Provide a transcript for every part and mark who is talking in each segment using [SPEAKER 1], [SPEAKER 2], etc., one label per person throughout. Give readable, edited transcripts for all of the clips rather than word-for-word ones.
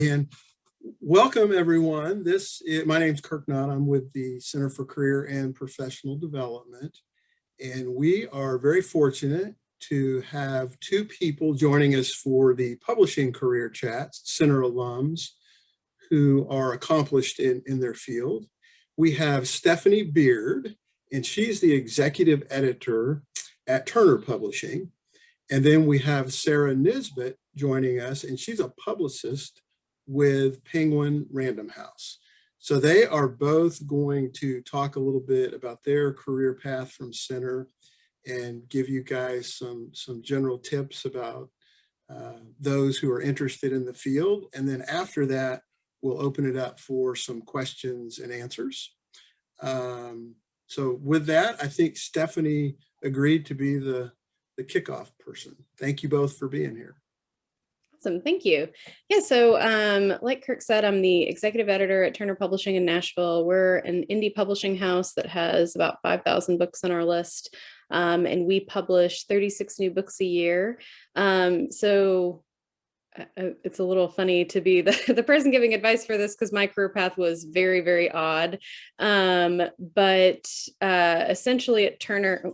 [SPEAKER 1] And welcome, everyone. My name is Kirk Knott. I'm with the Center for Career and Professional Development. And we are very fortunate to have two people joining us for the Publishing Career Chats, Center alums who are accomplished in their field. We have Stephanie Beard, and she's the executive editor at Turner Publishing. And then we have Sarah Nisbet joining us, and she's a publicist with Penguin Random House. So they are both going to talk a little bit about their career path from Center and give you guys some general tips about those who are interested in the field. And then after that, we'll open it up for some questions and answers. So with that, I think Stephanie agreed to be the kickoff person. Thank you both for being here.
[SPEAKER 2] Awesome, thank you. Yeah, so like Kirk said, I'm the executive editor at Turner Publishing in Nashville. We're an indie publishing house that has about 5,000 books on our list, and we publish 36 new books a year. So it's a little funny to be the person giving advice for this because my career path was very, very odd. But essentially at Turner,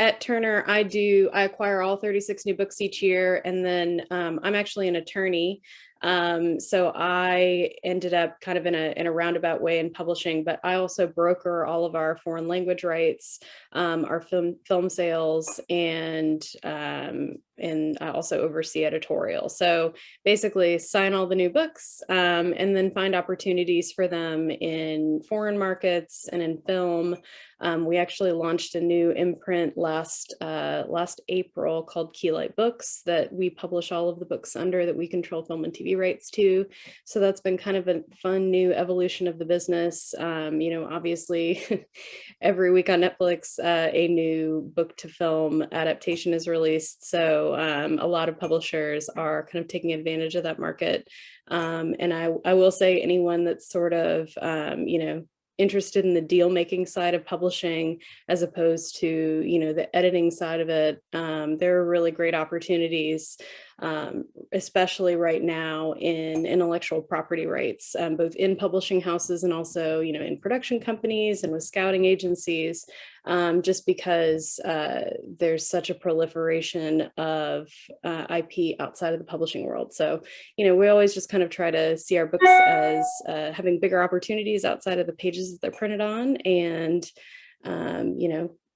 [SPEAKER 2] at Turner, I acquire all 36 new books each year, and then I'm actually an attorney. So I ended up kind of in a roundabout way in publishing, but I also broker all of our foreign language rights, our film sales, and I also oversee editorial. So basically sign all the new books, and then find opportunities for them in foreign markets and in film. We actually launched a new imprint last April called Keylight Books that we publish all of the books under that we control film and TV rights to. So that's been kind of a fun new evolution of the business. Obviously every week on Netflix, a new book to film adaptation is released. So a lot of publishers are kind of taking advantage of that market. And I will say anyone that's sort of, interested in the deal making side of publishing as opposed to the editing side of it, there are really great opportunities, especially right now in intellectual property rights, both in publishing houses and also in production companies and with scouting agencies, just because there's such a proliferation of IP outside of the publishing world. So we always just kind of try to see our books as having bigger opportunities outside of the pages that they're printed on. And,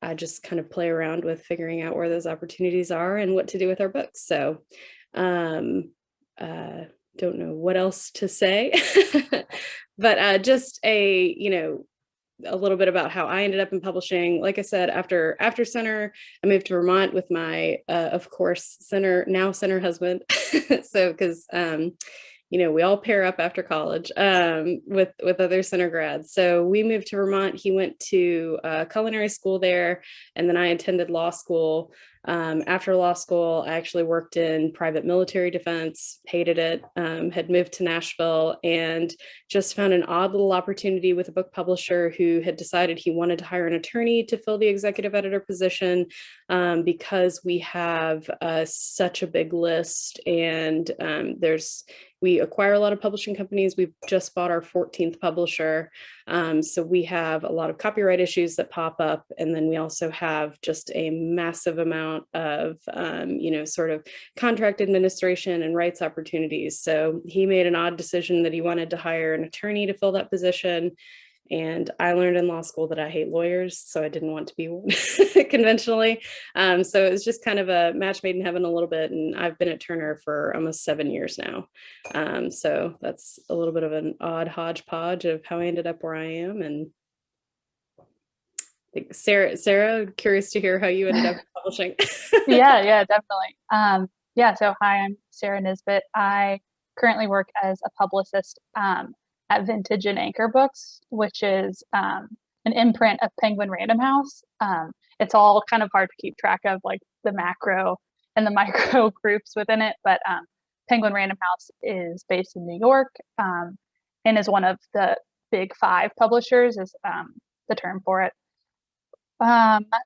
[SPEAKER 2] I just kind of play around with figuring out where those opportunities are and what to do with our books. So don't know what else to say, but just a little bit about how I ended up in publishing. Like I said, after Center, I moved to Vermont with my, of course, Center husband. So, because, we all pair up after college with other Center grads. So we moved to Vermont. He went to culinary school there, and then I attended law school. After law school, I actually worked in private military defense, hated it, had moved to Nashville, and just found an odd little opportunity with a book publisher who had decided he wanted to hire an attorney to fill the executive editor position, because we have such a big list, and we acquire a lot of publishing companies. We've just bought our 14th publisher. So we have a lot of copyright issues that pop up. And then we also have just a massive amount of, sort of contract administration and rights opportunities. So he made an odd decision that he wanted to hire an attorney to fill that position. And I learned in law school that I hate lawyers, so I didn't want to be one conventionally. So it was just kind of a match made in heaven a little bit. And I've been at Turner for almost 7 years now. So that's a little bit of an odd hodgepodge of how I ended up where I am. And I think Sarah, curious to hear how you ended up publishing.
[SPEAKER 3] Yeah, definitely. So hi, I'm Sarah Nisbet. I currently work as a publicist at Vintage and Anchor Books, which is an imprint of Penguin Random House. It's all kind of hard to keep track of, like the macro and the micro groups within it, but Penguin Random House is based in New York, and is one of the big 5 publishers, is the term for it.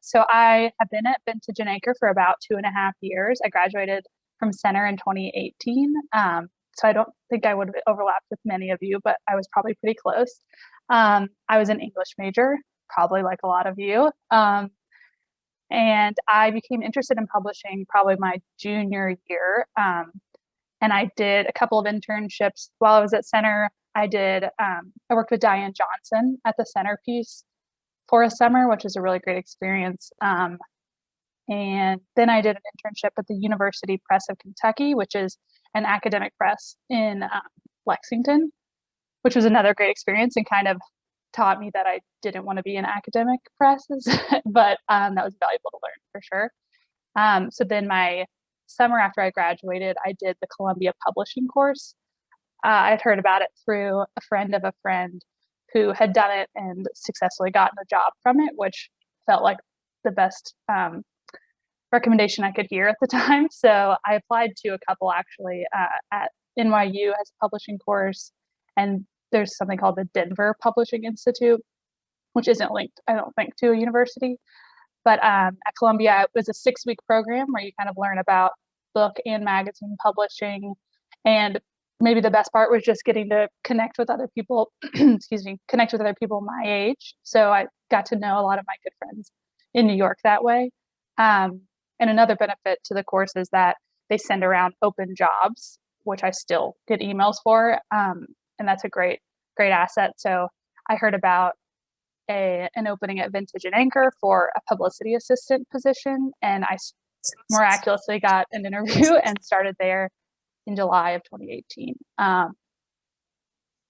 [SPEAKER 3] So I have been at Vintage and Anchor for about 2.5 years. I graduated from Center in 2018. So I don't think I would have overlapped with many of you, but I was probably pretty close. I was an English major, probably like a lot of you. And I became interested in publishing probably my junior year. And I did a couple of internships while I was at Center. I worked with Diane Johnson at the Centerpiece for a summer, which was a really great experience. And then I did an internship at the University Press of Kentucky, which is an academic press in Lexington, which was another great experience and kind of taught me that I didn't want to be in academic presses, but that was valuable to learn for sure. So then my summer after I graduated, I did the Columbia Publishing course. I'd heard about it through a friend of a friend who had done it and successfully gotten a job from it, which felt like the best recommendation I could hear at the time. So I applied to a couple actually at NYU as a publishing course, and there's something called the Denver Publishing Institute, which isn't linked, I don't think, to a university. But at Columbia, it was a 6-week program where you kind of learn about book and magazine publishing. And maybe the best part was just getting to connect with other people, connect with other people my age. So I got to know a lot of my good friends in New York that way. And another benefit to the course is that they send around open jobs, which I still get emails for. And that's a great asset. So I heard about an opening at Vintage and Anchor for a publicity assistant position, and I miraculously got an interview and started there in July of 2018.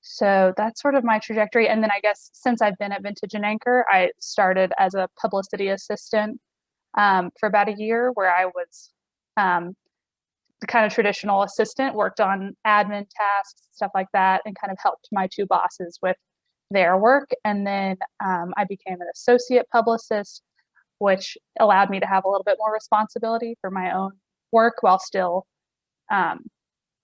[SPEAKER 3] So that's sort of my trajectory. And then I guess since I've been at Vintage and Anchor, I started as a publicity assistant for about a year, where I was the kind of traditional assistant, worked on admin tasks, stuff like that, and kind of helped my two bosses with their work. And then I became an associate publicist, which allowed me to have a little bit more responsibility for my own work while still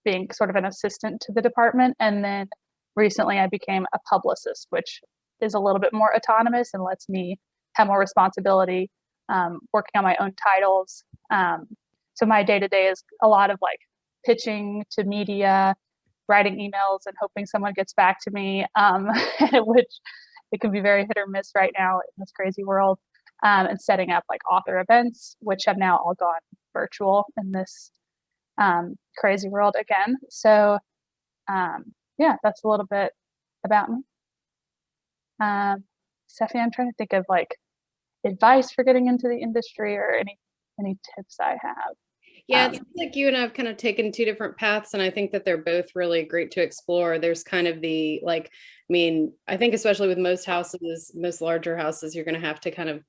[SPEAKER 3] being sort of an assistant to the department. And then recently I became a publicist, which is a little bit more autonomous and lets me have more responsibility, working on my own titles. So my day-to-day is a lot of like pitching to media, writing emails and hoping someone gets back to me, which it can be very hit or miss right now in this crazy world, and setting up like author events, which have now all gone virtual in this crazy world again. So yeah, that's a little bit about me. Stephanie, I'm trying to think of like advice for getting into the industry or any tips I have.
[SPEAKER 2] Yeah, it seems like you and I have kind of taken two different paths, and I think that they're both really great to explore. There's kind of the like, I mean, I think especially with most houses, most larger houses, you're going to have to kind of,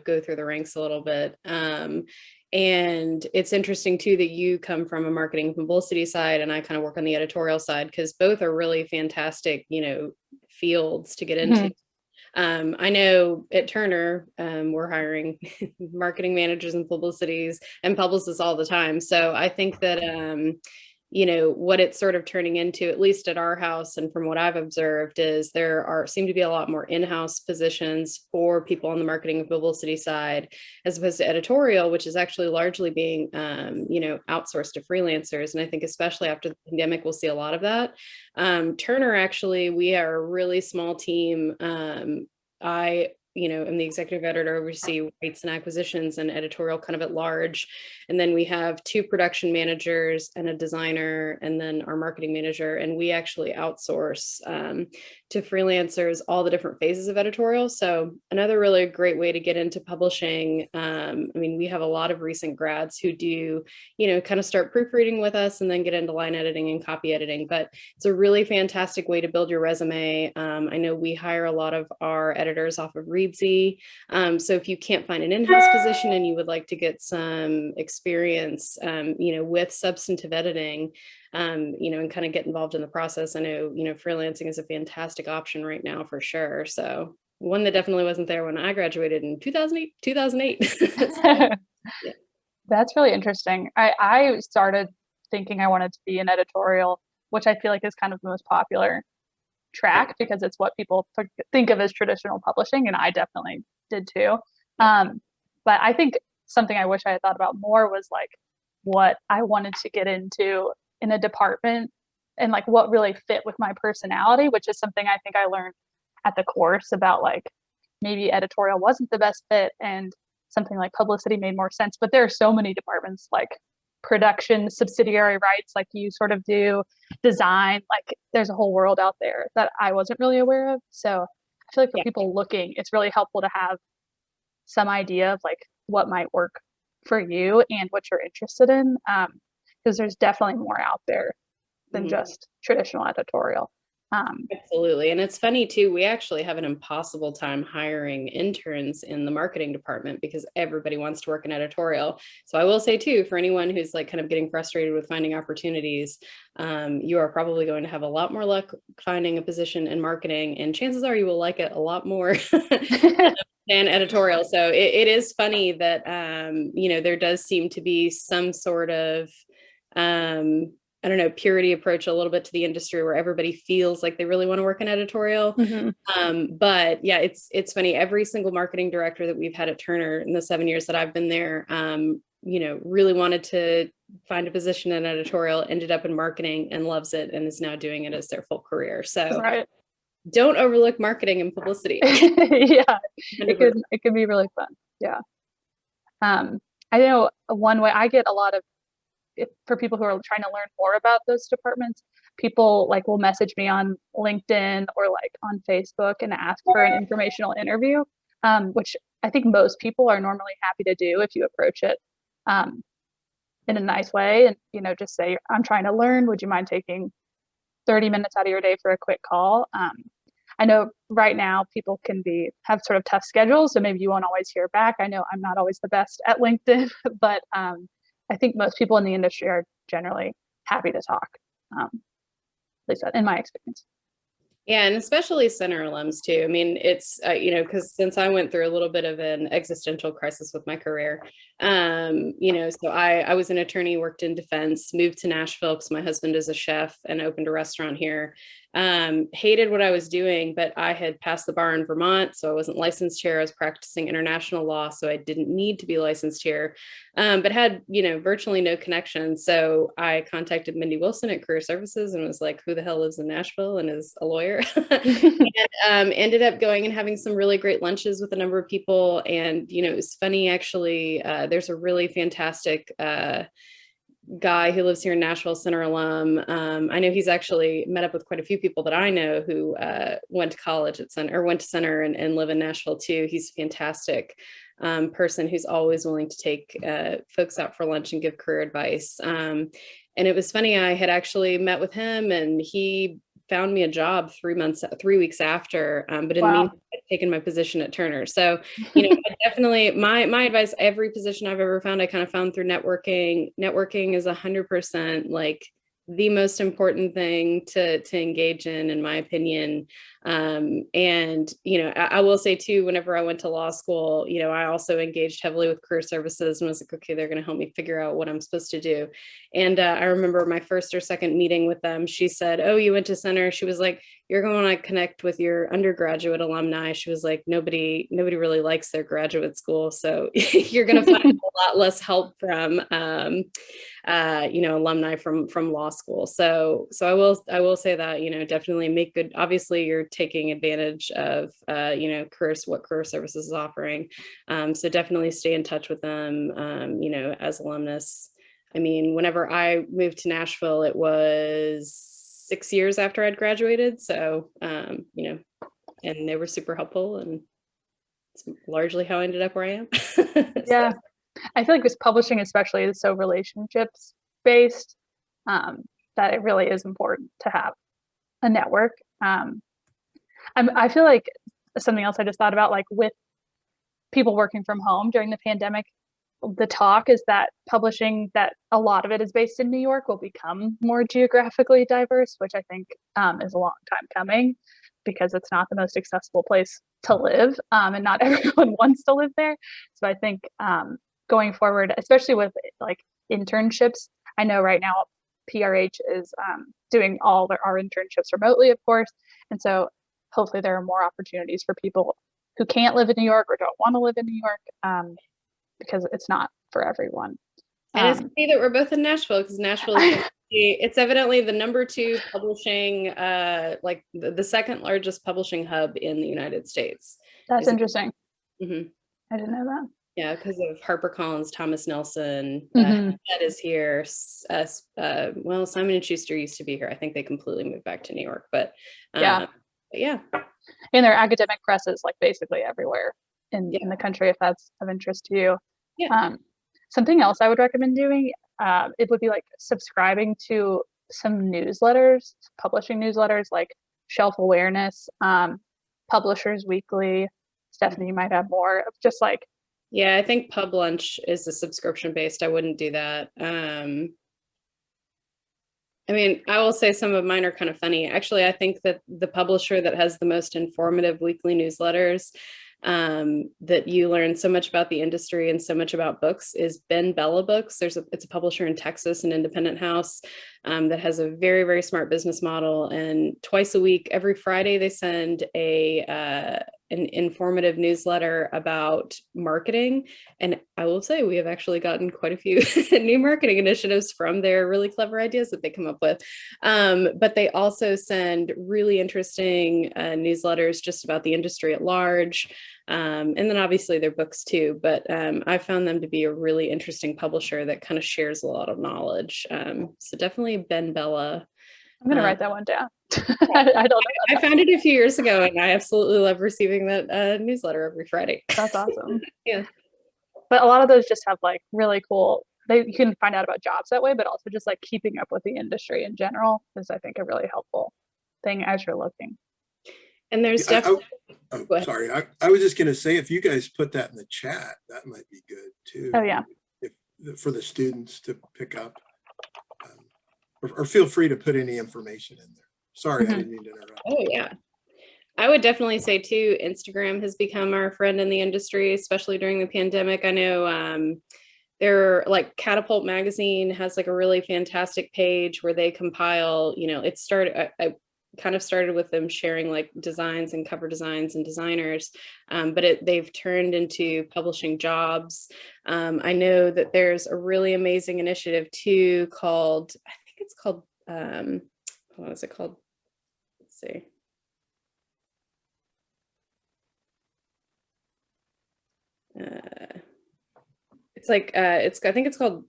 [SPEAKER 2] go through the ranks a little bit. And it's interesting too that you come from a marketing publicity side and I kind of work on the editorial side, because both are really fantastic, fields to get into. I know at Turner, we're hiring marketing managers and publicities and publicists all the time. So I think that, what it's sort of turning into, at least at our house, and from what I've observed, is seem to be a lot more in-house positions for people on the marketing and publicity side, as opposed to editorial, which is actually largely being, outsourced to freelancers. And I think especially after the pandemic, we'll see a lot of that. Turner, actually, we are a really small team. I am the executive editor, oversee rights and acquisitions and editorial kind of at large. And then we have 2 production managers and a designer, and then our marketing manager. And we actually outsource to freelancers all the different phases of editorial. So another really great way to get into publishing. We have a lot of recent grads who do, kind of start proofreading with us and then get into line editing and copy editing. But it's a really fantastic way to build your resume. I know we hire a lot of our editors off of Reedsy. So if you can't find an in-house position and you would like to get some experience, with substantive editing, and kind of get involved in the process, I know, freelancing is a fantastic option right now for sure. So one that definitely wasn't there when I graduated in 2008. Yeah.
[SPEAKER 3] That's really interesting. I started thinking I wanted to be an editorial, which I feel like is kind of the most popular track because it's what people think of as traditional publishing, and I definitely did too. But I think something I wish I had thought about more was like what I wanted to get into in a department and like what really fit with my personality, which is something I think I learned at the course about like maybe editorial wasn't the best fit and something like publicity made more sense. But there are so many departments like production, subsidiary rights, like you sort of do, design, like there's a whole world out there that I wasn't really aware of. So I feel like for people looking, it's really helpful to have some idea of like what might work for you and what you're interested in. Because there's definitely more out there than just traditional editorial.
[SPEAKER 2] Absolutely. And it's funny too, we actually have an impossible time hiring interns in the marketing department because everybody wants to work in editorial. So I will say too, for anyone who's like kind of getting frustrated with finding opportunities, you are probably going to have a lot more luck finding a position in marketing, and chances are you will like it a lot more than editorial. So it is funny that, you know, there does seem to be some sort of, I don't know, purity approach a little bit to the industry where everybody feels like they really want to work in editorial. But yeah, it's funny. Every single marketing director that we've had at Turner in the 7 years that I've been there, you know, really wanted to find a position in editorial, ended up in marketing and loves it and is now doing it as their full career. So don't overlook marketing and publicity.
[SPEAKER 3] Yeah, it could be really fun. Yeah. I know one way I get a lot of, for people who are trying to learn more about those departments, people like will message me on LinkedIn or like on Facebook and ask for an informational interview, which I think most people are normally happy to do if you approach it in a nice way and, you know, just say, I'm trying to learn. Would you mind taking 30 minutes out of your day for a quick call? I know right now people can have sort of tough schedules, so maybe you won't always hear back. I know I'm not always the best at LinkedIn, but I think most people in the industry are generally happy to talk, at least in my experience.
[SPEAKER 2] Yeah, and especially center alums too. I mean, it's, you know, because since I went through a little bit of an existential crisis with my career, you know, so I was an attorney, worked in defense, moved to Nashville because my husband is a chef and opened a restaurant here. Hated what I was doing, but I had passed the bar in Vermont, so I wasn't licensed here. I was practicing international law, so I didn't need to be licensed here, but had, you know, virtually no connection. So I contacted Mindy Wilson at Career Services and was like, who the hell lives in Nashville and is a lawyer? And ended up going and having some really great lunches with a number of people. And, you know, it was funny, actually, there's a really fantastic guy who lives here in Nashville, center alum. I know he's actually met up with quite a few people that I know who went to college at center or went to center and live in Nashville too. He's a fantastic person who's always willing to take folks out for lunch and give career advice. And it was funny, I had actually met with him and he found me a job 3 weeks after, but in the meantime, I'd taken my position at Turner. So, you know, definitely my advice, every position I've ever found, I kind of found through networking. Networking is 100% like the most important thing to engage in my opinion. And, you know, I will say too, whenever I went to law school, you know, I also engaged heavily with Career Services and was like, okay, they're going to help me figure out what I'm supposed to do. And I remember my first or second meeting with them, she said, oh, you went to center. She was like, you're going to want to connect with your undergraduate alumni. She was like, nobody really likes their graduate school. So you're going to find a lot less help from, you know, alumni from law school. So I will say that, you know, definitely make good, obviously you're taking advantage of, you know, what Career Services is offering. So definitely stay in touch with them, you know, as alumnus. I mean, whenever I moved to Nashville, it was 6 years after I'd graduated. So, you know, and they were super helpful and it's largely how I ended up where I am.
[SPEAKER 3] Yeah. So. I feel like this publishing especially is so relationships based, that it really is important to have a network. I feel like something else I just thought about, like with people working from home during the pandemic, the talk is that publishing, that a lot of it is based in New York, will become more geographically diverse, which I think is a long time coming because it's not the most accessible place to live, and not everyone wants to live there. So I think going forward, especially with like internships, I know right now PRH is doing all our internships remotely, of course. And so hopefully there are more opportunities for people who can't live in New York or don't want to live in New York, because it's not for everyone.
[SPEAKER 2] And it's funny that we're both in Nashville, because Nashville is it's evidently the #2 publishing, like the second largest publishing hub in the United States.
[SPEAKER 3] That's interesting.
[SPEAKER 2] Mm-hmm.
[SPEAKER 3] I didn't know that.
[SPEAKER 2] Yeah, because of HarperCollins, Thomas Nelson,
[SPEAKER 3] Mhm.
[SPEAKER 2] that is here. Well, Simon and Schuster used to be here. I think they completely moved back to New York, but
[SPEAKER 3] Yeah.
[SPEAKER 2] yeah.
[SPEAKER 3] And there are academic presses like basically everywhere in the country, if that's of interest to you.
[SPEAKER 2] Yeah.
[SPEAKER 3] Something else I would recommend doing, it would be like subscribing to some newsletters, publishing newsletters like Shelf Awareness, Publishers Weekly. Stephanie, you might have more of just like.
[SPEAKER 2] Yeah, I think Pub Lunch is a subscription based. I wouldn't do that. I mean, I will say some of mine are kind of funny. Actually, I think that the publisher that has the most informative weekly newsletters, that you learn so much about the industry and so much about books, is Ben Bella Books. It's a publisher in Texas, an independent house, that has a very, very smart business model. And twice a week, every Friday, they send an informative newsletter about marketing. And I will say we have actually gotten quite a few new marketing initiatives from their really clever ideas that they come up with. But they also send really interesting newsletters just about the industry at large. And then obviously their books too, but I found them to be a really interesting publisher that kind of shares a lot of knowledge. So definitely Ben Bella.
[SPEAKER 3] I'm going to write that one down. I don't know.
[SPEAKER 2] I found it a few years ago, and I absolutely love receiving that newsletter every Friday.
[SPEAKER 3] That's awesome.
[SPEAKER 2] Yeah.
[SPEAKER 3] But a lot of those just have like really cool, you can find out about jobs that way, but also just like keeping up with the industry in general is, I think, a really helpful thing as you're looking.
[SPEAKER 2] And there's definitely.
[SPEAKER 1] Sorry, I was just going to say, if you guys put that in the chat, that might be good too.
[SPEAKER 3] Oh yeah.
[SPEAKER 1] For the students to pick up, or feel free to put any information in there. Sorry, I didn't mean to interrupt.
[SPEAKER 2] Oh yeah. I would definitely say too, Instagram has become our friend in the industry, especially during the pandemic. I know they're like Catapult Magazine has like a really fantastic page where they compile, it started, I kind of started with them sharing like designs and cover designs and designers, but they've turned into publishing jobs. I know that there's a really amazing initiative too called, I think it's called, what is it called? Let's see. It's like I think it's called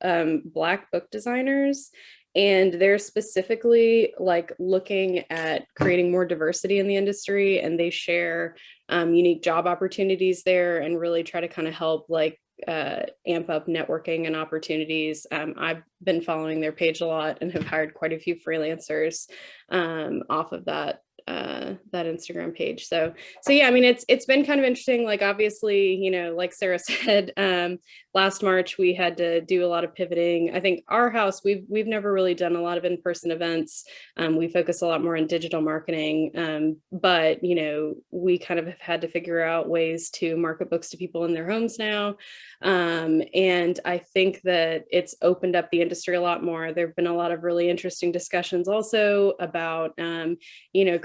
[SPEAKER 2] Black Book Designers, and they're specifically like looking at creating more diversity in the industry, and they share unique job opportunities there and really try to kind of help like amp up networking and opportunities. I've been following their page a lot and have hired quite a few freelancers off of that Instagram page. So yeah, I mean, it's been kind of interesting. Like, obviously, like Sarah said, last March, we had to do a lot of pivoting. I think our house, we've never really done a lot of in-person events. We focus a lot more on digital marketing. But, we kind of have had to figure out ways to market books to people in their homes now. And I think that it's opened up the industry a lot more. There've been a lot of really interesting discussions also about,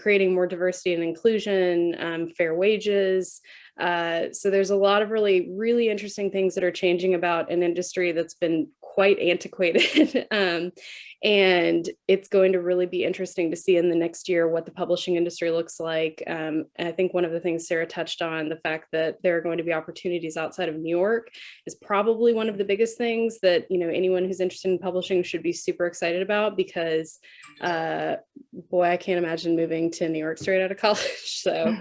[SPEAKER 2] creating more diversity and inclusion, fair wages. So there's a lot of really, really interesting things that are changing about an industry that's been quite antiquated. And it's going to really be interesting to see in the next year what the publishing industry looks like. And I think one of the things Sarah touched on, the fact that there are going to be opportunities outside of New York, is probably one of the biggest things that, anyone who's interested in publishing should be super excited about, because boy, I can't imagine moving to New York straight out of college. So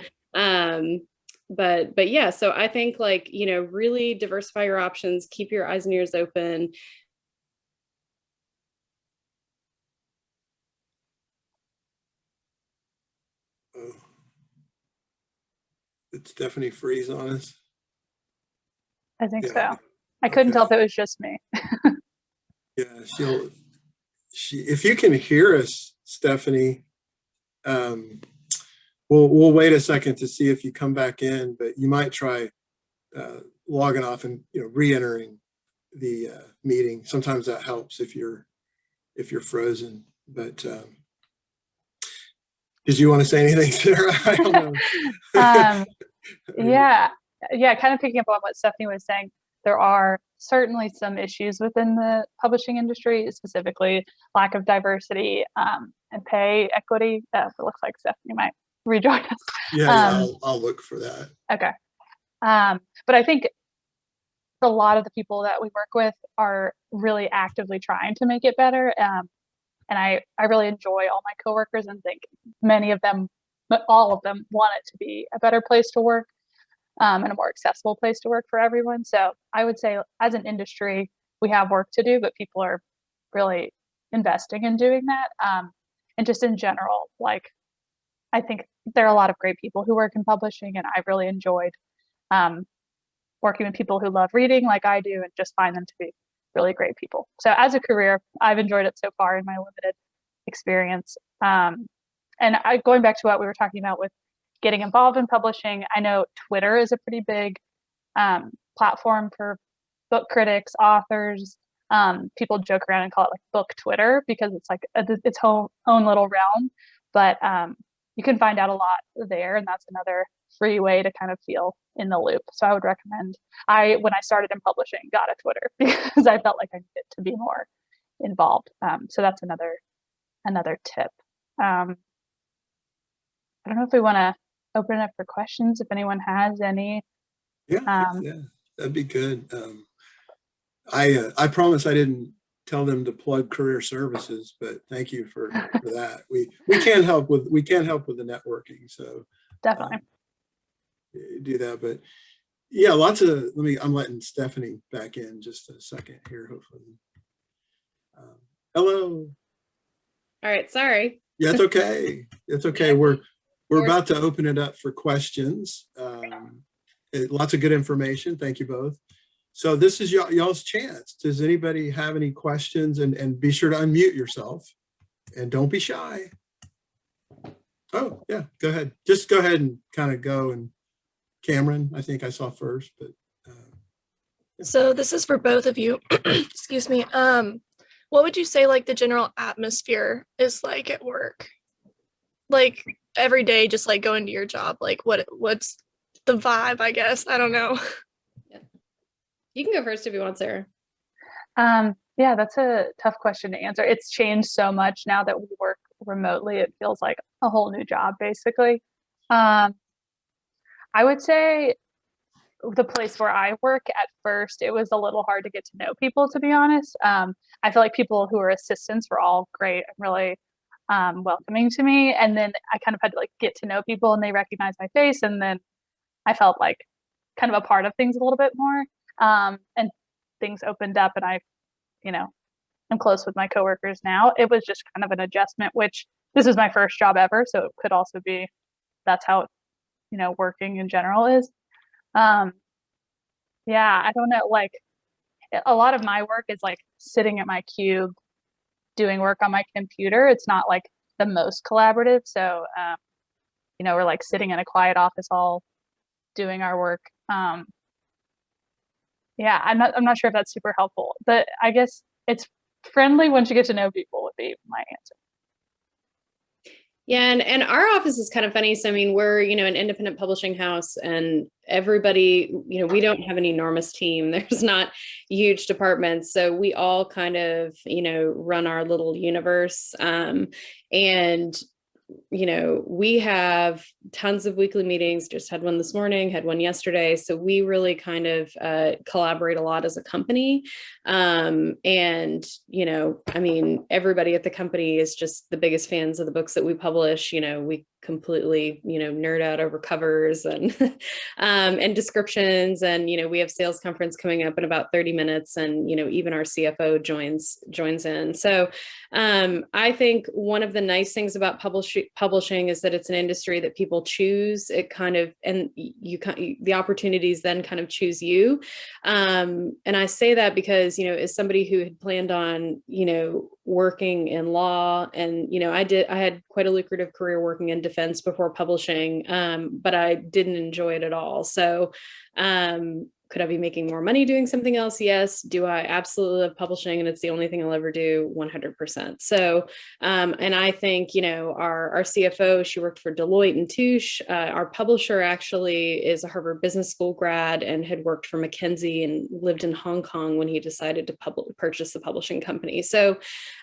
[SPEAKER 2] but yeah, so I think like, really diversify your options, keep your eyes and ears open.
[SPEAKER 1] Oh. Did Stephanie freeze on us?
[SPEAKER 3] I think so. I couldn't tell if it was just me.
[SPEAKER 1] Yeah, if you can hear us, Stephanie, we'll wait a second to see if you come back in, but you might try logging off and re-entering the meeting. Sometimes that helps if you're frozen. But did you want to say anything, Sarah? I don't know.
[SPEAKER 3] Yeah, kind of picking up on what Stephanie was saying. there are certainly some issues within the publishing industry, specifically lack of diversity and pay equity. It looks like Stephanie might rejoin us.
[SPEAKER 1] Yeah, I'll look for that.
[SPEAKER 3] Okay. But I think a lot of the people that we work with are really actively trying to make it better. And I really enjoy all my coworkers and think many of them, but all of them, want it to be a better place to work and a more accessible place to work for everyone. So I would say as an industry, we have work to do, but people are really investing in doing that. And just in general, like, I think there are a lot of great people who work in publishing, and I've really enjoyed working with people who love reading like I do and just find them to be really great people. So as a career, I've enjoyed it so far in my limited experience. And going back to what we were talking about with getting involved in publishing, I know Twitter is a pretty big platform for book critics, authors. People joke around and call it like book Twitter because it's like its own little realm. But you can find out a lot there, and that's another free way to kind of feel in the loop. So I would recommend, when I started in publishing, got a Twitter because I felt like I needed to be more involved. So that's another tip. I don't know if we want to open it up for questions, if anyone has any.
[SPEAKER 1] Yeah, that'd be good. I promise I didn't tell them to plug career services, but thank you for that. We can't help with the networking, so
[SPEAKER 3] Definitely.
[SPEAKER 1] Do that. But yeah, I'm letting Stephanie back in just a second here, hopefully. Hello.
[SPEAKER 2] All right, sorry.
[SPEAKER 1] Yeah, it's okay. It's okay. We're about to open it up for questions. Lots of good information. Thank you both. So this is y'all's chance. Does anybody have any questions? And be sure to unmute yourself and don't be shy. Oh, yeah, go ahead. Just go ahead and kind of go. And Cameron, I think I saw first, but.
[SPEAKER 4] So this is for both of you. Excuse me. What would you say like the general atmosphere is like at work? Like every day, just like going to your job, like what's the vibe, I guess? I don't know.
[SPEAKER 2] You can go first if you want, Sarah.
[SPEAKER 3] Yeah, that's a tough question to answer. It's changed so much now that we work remotely. It feels like a whole new job, basically. I would say the place where I work, at first, it was a little hard to get to know people, to be honest. I feel like people who were assistants were all great and really welcoming to me. And then I kind of had to like get to know people and they recognized my face. And then I felt like kind of a part of things a little bit more. And things opened up and I'm close with my coworkers now. It was just kind of an adjustment, which this is my first job ever. So it could also be, that's how, working in general is. Yeah, I don't know. Like a lot of my work is like sitting at my cube, doing work on my computer. It's not like the most collaborative. So, we're like sitting in a quiet office all doing our work. Yeah, I'm not sure if that's super helpful, but I guess it's friendly once you get to know people would be my answer.
[SPEAKER 2] Yeah, and our office is kind of funny. So I mean, we're an independent publishing house, and everybody, we don't have an enormous team. There's not huge departments, so we all kind of run our little universe. And we have tons of weekly meetings, just had one this morning, had one yesterday. So we really kind of collaborate a lot as a company. And, I mean, everybody at the company is just the biggest fans of the books that we publish. We completely, nerd out over covers and, and descriptions. And, we have sales conference coming up in about 30 minutes. And, even our CFO joins in. So I think one of the nice things about publishing is that it's an industry that people choose. It kind of, and the opportunities then kind of choose you. And I say that because, as somebody who had planned on, working in law, and, I had quite a lucrative career working in defense before publishing, but I didn't enjoy it at all. So, Could I be making more money doing something else? Yes. Do I absolutely love publishing and it's the only thing I'll ever do? 100%. So, and I think, you know, our CFO, she worked for Deloitte and Touche. Our publisher actually is a Harvard Business School grad and had worked for McKinsey and lived in Hong Kong when he decided to purchase the publishing company. So,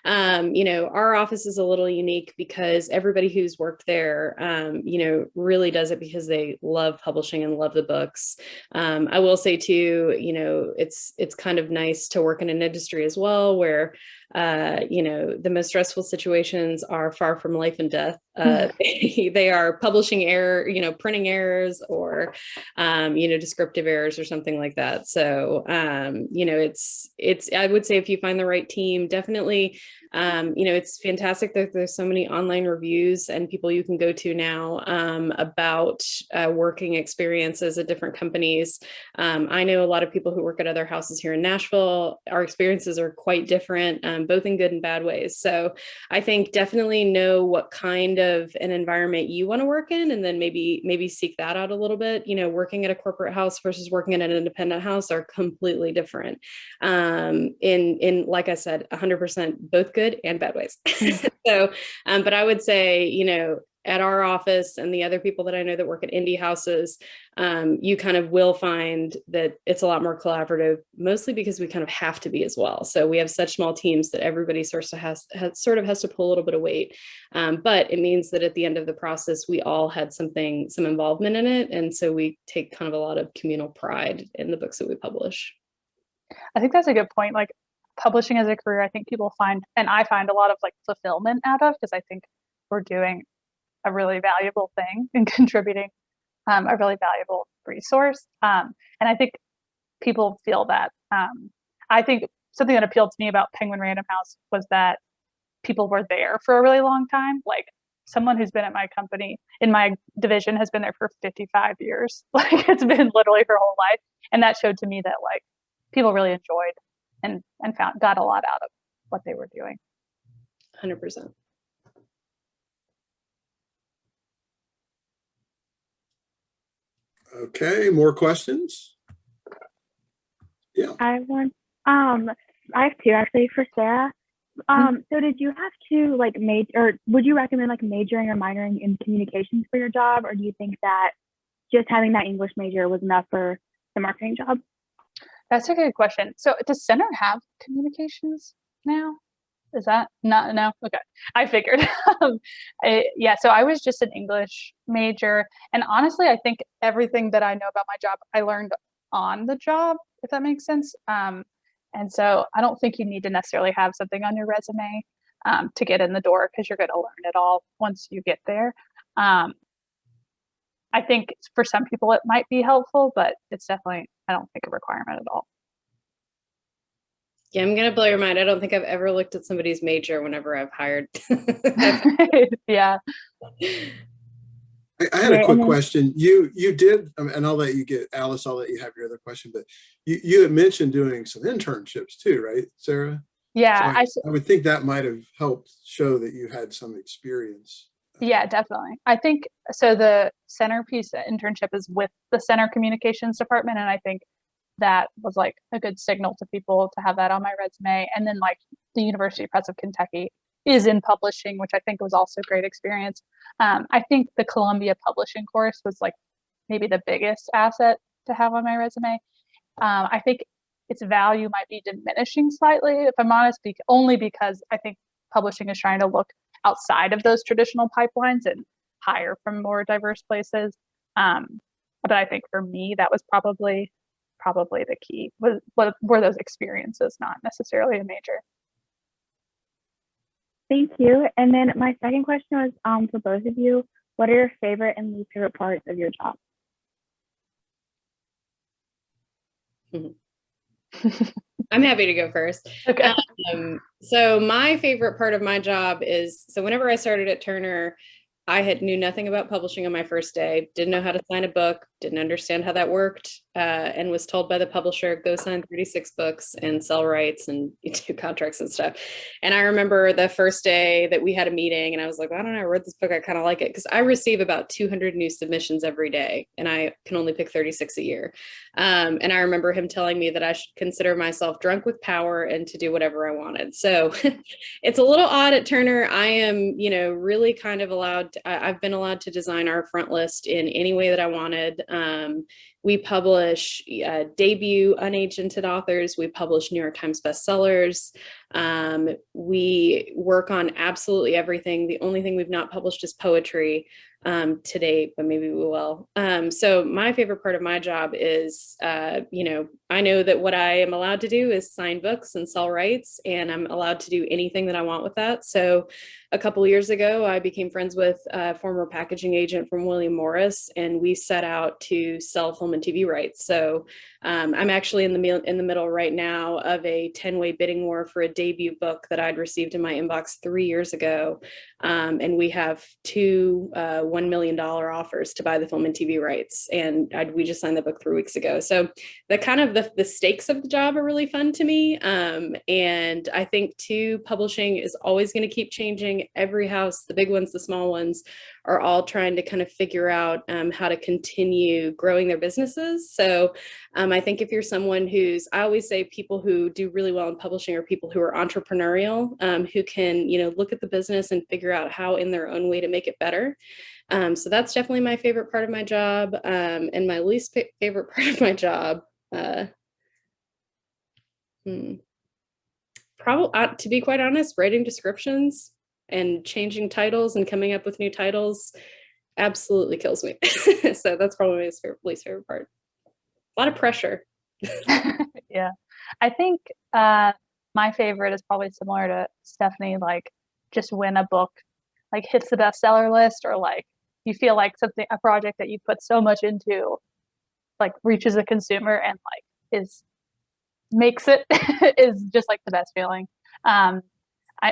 [SPEAKER 2] you know, our office is a little unique because everybody who's worked there, you know, really does it because they love publishing and love the books. I will say too, you know, it's kind of nice to work in an industry as well where, you know, the most stressful situations are far from life and death. They are publishing error, you know, printing errors or, you know, descriptive errors or something like that. So, you know, I would say if you find the right team, definitely, you know, it's fantastic that there's so many online reviews and people you can go to now about working experiences at different companies. I know a lot of people who work at other houses here in Nashville. Our experiences are quite different, both in good and bad ways. So I think definitely know what kind of an environment you want to work in, and then maybe seek that out a little bit. You know, working at a corporate house versus working at an independent house are completely different. In like I said, 100% both good and bad ways. So, but I would say, you know, at our office and the other people that I know that work at indie houses, you kind of will find that it's a lot more collaborative, mostly because we kind of have to be as well. So we have such small teams that everybody sort of has to pull a little bit of weight. But it means that at the end of the process, we all had some involvement in it. And so we take kind of a lot of communal pride in the books that we publish.
[SPEAKER 3] I think that's a good point. Like publishing as a career, I think people find, and I find a lot of like fulfillment out of, because I think we're doing a really valuable thing and contributing a really valuable resource. And I think people feel that. I think something that appealed to me about Penguin Random House was that people were there for a really long time. Like someone who's been at my company in my division has been there for 55 years. Like it's been literally her whole life. And that showed to me that like people really enjoyed and got a lot out of what they were doing.
[SPEAKER 2] 100%.
[SPEAKER 1] Okay, more questions? Yeah.
[SPEAKER 5] I have one. I have two actually for Sarah. So did you have to like or would you recommend like majoring or minoring in communications for your job, or do you think that just having that English major was enough for the marketing job?
[SPEAKER 3] That's a good question. So does Center have communications now? Is that not? No? Okay. I figured. Yeah, so I was just an English major. And honestly, I think everything that I know about my job, I learned on the job, if that makes sense. And so I don't think you need to necessarily have something on your resume to get in the door, because you're going to learn it all once you get there. I think for some people it might be helpful, but it's definitely, I don't think, a requirement at all.
[SPEAKER 2] Yeah, I'm going to blow your mind. I don't think I've ever looked at somebody's major whenever I've hired.
[SPEAKER 3] Yeah.
[SPEAKER 1] I had a quick question. You did, and I'll let you get, Alice, I'll let you have your other question, but you had mentioned doing some internships too, right, Sarah?
[SPEAKER 3] Yeah.
[SPEAKER 1] So I would think that might have helped show that you had some experience.
[SPEAKER 3] Yeah, definitely. I think so. The centerpiece internship is with the center communications department. And I think that was like a good signal to people to have that on my resume. And then like the University Press of Kentucky is in publishing, which I think was also a great experience. I think the Columbia publishing course was like maybe the biggest asset to have on my resume. I think its value might be diminishing slightly, if I'm honest, only because I think publishing is trying to look outside of those traditional pipelines and hire from more diverse places. But I think for me, that was probably the key, were those experiences, not necessarily a major.
[SPEAKER 5] Thank you. And then my second question was for both of you, what are your favorite and least favorite parts of your job?
[SPEAKER 2] I'm happy to go first.
[SPEAKER 3] Okay.
[SPEAKER 2] So my favorite part of my job is, so whenever I started at Turner, I knew nothing about publishing on my first day, didn't know how to sign a book, didn't understand how that worked. and was told by the publisher, go sign 36 books and sell rights and do contracts and stuff. And I remember the first day that we had a meeting and I was like, I don't know, I read this book, I kind of like it, because I receive about 200 new submissions every day and I can only pick 36 a year. And I remember him telling me that I should consider myself drunk with power and to do whatever I wanted. So it's a little odd at Turner. I am, really kind of I've been allowed to design our front list in any way that I wanted. We publish debut unagented authors. We publish New York Times bestsellers. We work on absolutely everything. The only thing we've not published is poetry to date, but maybe we will. So my favorite part of my job is, I know that what I am allowed to do is sign books and sell rights, and I'm allowed to do anything that I want with that. So a couple of years ago, I became friends with a former packaging agent from William Morris, and we set out to sell film and TV rights. So I'm actually in the middle right now of a 10-way bidding war for a debut book that I'd received in my inbox 3 years ago. And we have two $1 million offers to buy the film and TV rights. And we just signed the book 3 weeks ago. So the kind of the stakes of the job are really fun to me. And I think too, publishing is always going to keep changing. Every house, the big ones, the small ones, are all trying to kind of figure out how to continue growing their businesses. So I think if you're someone I always say people who do really well in publishing are people who are entrepreneurial, who can, look at the business and figure out how in their own way to make it better. So that's definitely my favorite part of my job. And my least favorite part of my job, probably, to be quite honest, writing descriptions and changing titles and coming up with new titles absolutely kills me. So that's probably my least favorite part. A lot of pressure.
[SPEAKER 3] Yeah. I think my favorite is probably similar to Stephanie, like just when a book like hits the bestseller list, or like you feel like a project that you put so much into like reaches a consumer and like makes it is just like the best feeling.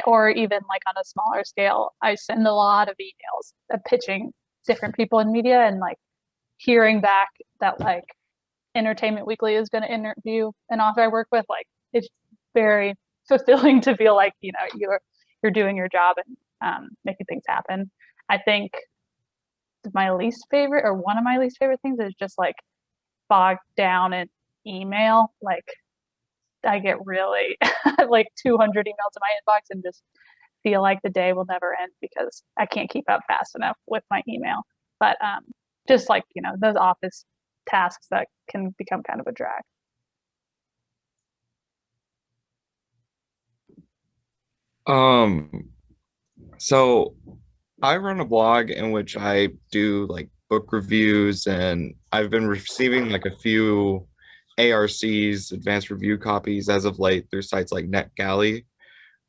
[SPEAKER 3] Or even like on a smaller scale, I send a lot of emails pitching different people in media, and like hearing back that like Entertainment Weekly is going to interview an author I work with, like it's very fulfilling to feel like you're doing your job and making things happen. I think my least favorite, or one of my least favorite things, is just like bogged down in email. Like I get really like 200 emails in my inbox and just feel like the day will never end because I can't keep up fast enough with my email. But just like, those office tasks that can become kind of a drag.
[SPEAKER 6] So I run a blog in which I do like book reviews, and I've been receiving like a few ARCs, advanced review copies, as of late through sites like NetGalley.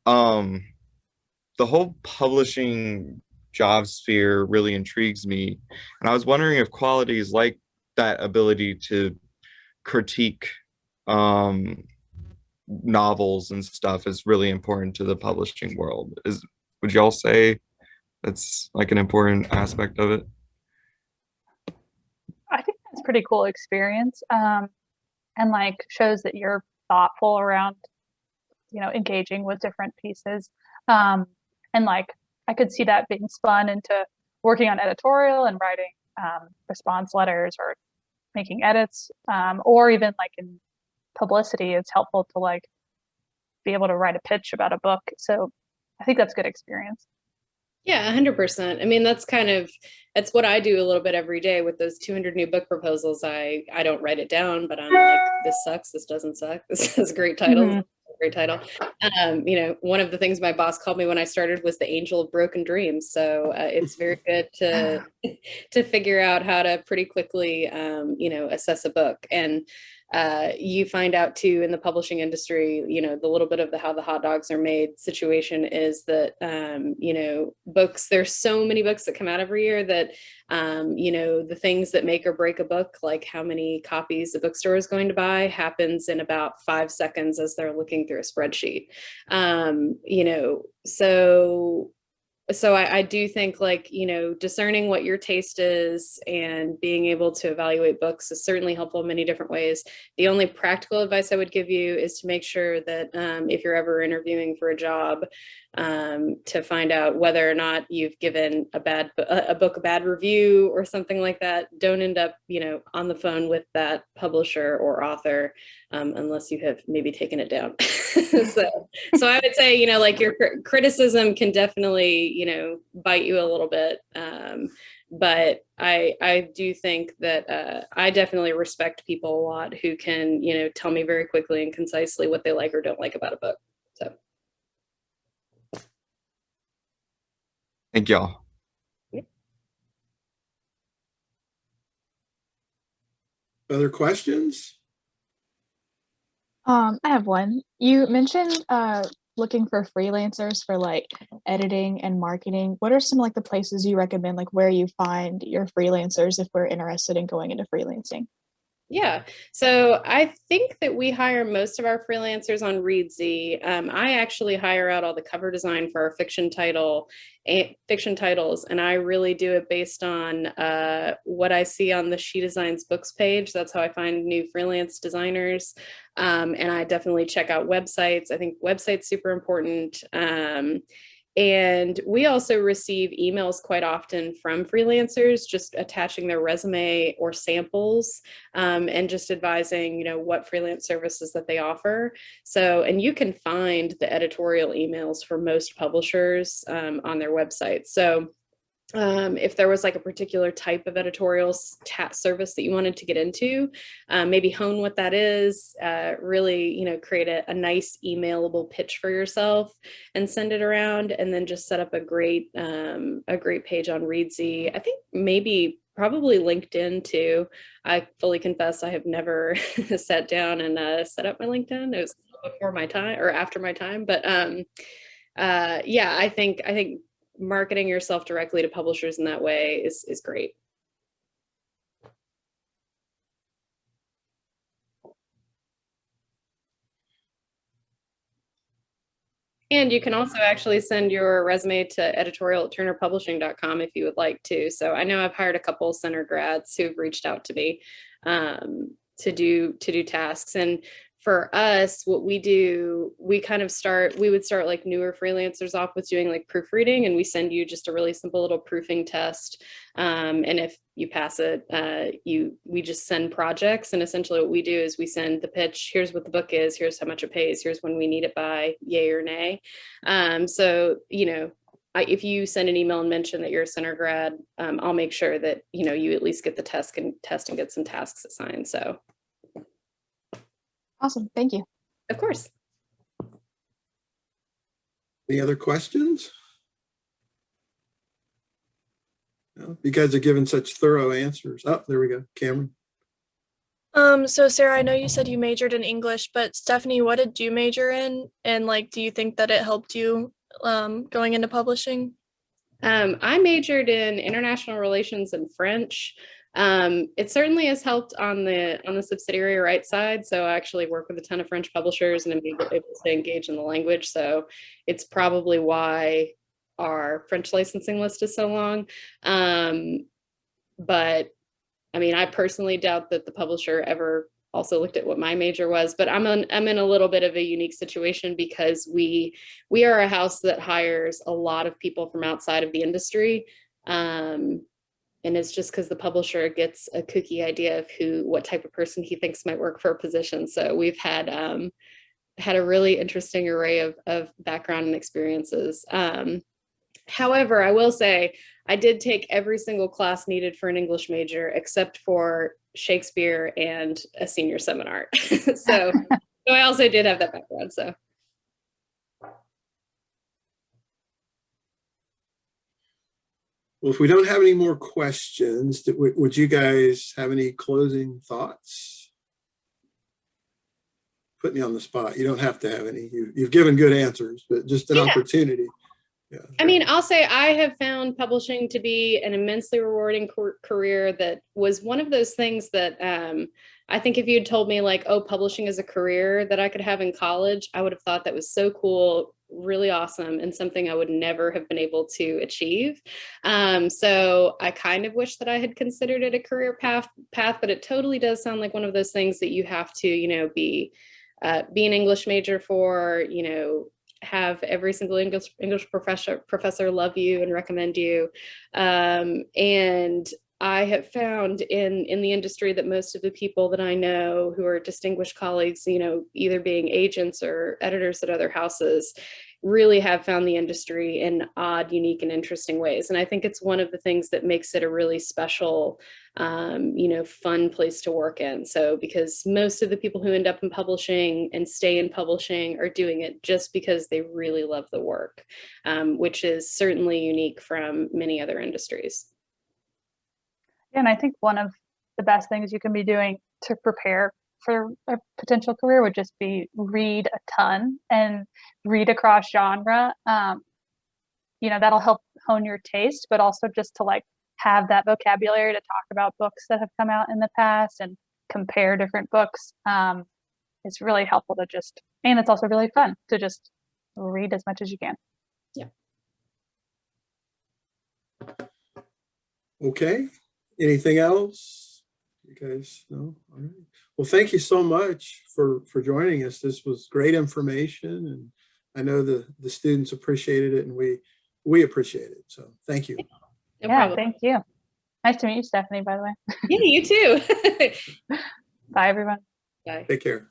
[SPEAKER 6] The whole publishing job sphere really intrigues me, and I was wondering if qualities like that ability to critique novels and stuff is really important to the publishing world. Would y'all say that's like an important aspect of it?
[SPEAKER 3] I think that's a pretty cool experience, and like shows that you're thoughtful around engaging with different pieces, and like I could see that being spun into working on editorial and writing response letters or making edits, or even like in publicity, it's helpful to like be able to write a pitch about a book. So I think that's a good experience.
[SPEAKER 2] Yeah, 100%. I mean, that's what I do a little bit every day with those 200 new book proposals. I don't write it down, but I'm like, this sucks. This doesn't suck. This has great titles. Mm-hmm. Great title. One of the things my boss called me when I started was the angel of broken dreams. So it's very good to figure out how to pretty quickly, assess a book. And you find out too in the publishing industry, the little bit of how the hot dogs are made situation is that, books, there's so many books that come out every year that, the things that make or break a book, like how many copies the bookstore is going to buy, happens in about 5 seconds as they're looking through a spreadsheet. So so I do think, like, you know, discerning what your taste is and being able to evaluate books is certainly helpful in many different ways. The only practical advice I would give you is to make sure that if you're ever interviewing for a job, to find out whether or not you've given a book a bad review or something like that. Don't end up, you know, on the phone with that publisher or author unless you have maybe taken it down. So I would say, you know, like, your criticism can definitely, you know, bite you a little bit. But I do think that I definitely respect people a lot who can, you know, tell me very quickly and concisely what they like or don't like about a book. So.
[SPEAKER 6] Thank y'all.
[SPEAKER 1] Other questions?
[SPEAKER 3] I have one. You mentioned looking for freelancers for like editing and marketing. What are some like the places you recommend, like where you find your freelancers if we're interested in going into freelancing?
[SPEAKER 2] Yeah, so I think that we hire most of our freelancers on Reedsy. I actually hire out all the cover design for our fiction titles, and I really do it based on what I see on the She Designs Books page. That's how I find new freelance designers, and I definitely check out websites. I think websites super important. And we also receive emails quite often from freelancers, just attaching their resume or samples, and just advising, you know, what freelance services that they offer. So, and you can find the editorial emails for most publishers on their website. So if there was like a particular type of editorial service that you wanted to get into, maybe hone what that is, really, you know, create a nice emailable pitch for yourself and send it around, and then just set up a great page on Reedsy. I think maybe probably LinkedIn too. I fully confess I have never sat down and set up my LinkedIn. It was before my time or after my time, but yeah, I think marketing yourself directly to publishers in that way is great. And you can also actually send your resume to editorial@turnerpublishing.com if you would like to. So I know I've hired a couple center grads who've reached out to me to do tasks. And for us, what we do, we would start like newer freelancers off with doing like proofreading, and we send you just a really simple little proofing test. And if you pass it, we just send projects. And essentially what we do is we send the pitch, here's what the book is, here's how much it pays, here's when we need it by, yay or nay. So, you know, if you send an email and mention that you're a center grad, I'll make sure that, you know, you at least get the test and get some tasks assigned. So.
[SPEAKER 3] Awesome. Thank you.
[SPEAKER 2] Of course.
[SPEAKER 1] Any other questions? No, you guys are giving such thorough answers. Oh, there we go. Cameron.
[SPEAKER 4] So Sarah, I know you said you majored in English, but Stephanie, what did you major in? And like, do you think that it helped you going into publishing?
[SPEAKER 2] I majored in international relations and French. It certainly has helped on the subsidiary right side. So I actually work with a ton of French publishers and I'm able to engage in the language. So it's probably why our French licensing list is so long. But I mean, I personally doubt that the publisher ever also looked at what my major was, but I'm in a little bit of a unique situation because we are a house that hires a lot of people from outside of the industry. And it's just because the publisher gets a kooky idea of what type of person he thinks might work for a position. So we've had a really interesting array of background and experiences. However, I will say I did take every single class needed for an English major except for Shakespeare and a senior seminar. So I also did have that background. So.
[SPEAKER 1] Well, if we don't have any more questions, would you guys have any closing thoughts? Put me on the spot. You don't have to have any. You've given good answers, but just an opportunity. Yeah.
[SPEAKER 2] I mean, I'll say I have found publishing to be an immensely rewarding career that was one of those things that I think if you'd told me like, oh, publishing is a career that I could have in college, I would have thought that was so cool, really awesome, and something I would never have been able to achieve. So I kind of wish that I had considered it a career path, but it totally does sound like one of those things that you have to, be an English major for, have every single English professor love you and recommend you. And I have found in the industry that most of the people that I know who are distinguished colleagues, either being agents or editors at other houses, really have found the industry in odd, unique, and interesting ways. And I think it's one of the things that makes it a really special, fun place to work in. So because most of the people who end up in publishing and stay in publishing are doing it just because they really love the work, which is certainly unique from many other industries.
[SPEAKER 3] And I think one of the best things you can be doing to prepare for a potential career would just be read a ton and read across genre. That'll help hone your taste, but also just to like have that vocabulary to talk about books that have come out in the past and compare different books. It's really helpful to and it's also really fun to just read as much as you can.
[SPEAKER 2] Yeah.
[SPEAKER 1] Okay. Anything else? You guys know? All right. Well, thank you so much for joining us. This was great information, and I know the students appreciated it, and we appreciate it. So thank you.
[SPEAKER 2] No
[SPEAKER 3] Yeah,
[SPEAKER 2] problem.
[SPEAKER 3] thank you. Nice to meet you, Stephanie, by the way.
[SPEAKER 2] Yeah, you too.
[SPEAKER 3] Bye, everyone.
[SPEAKER 2] Bye.
[SPEAKER 1] Take care.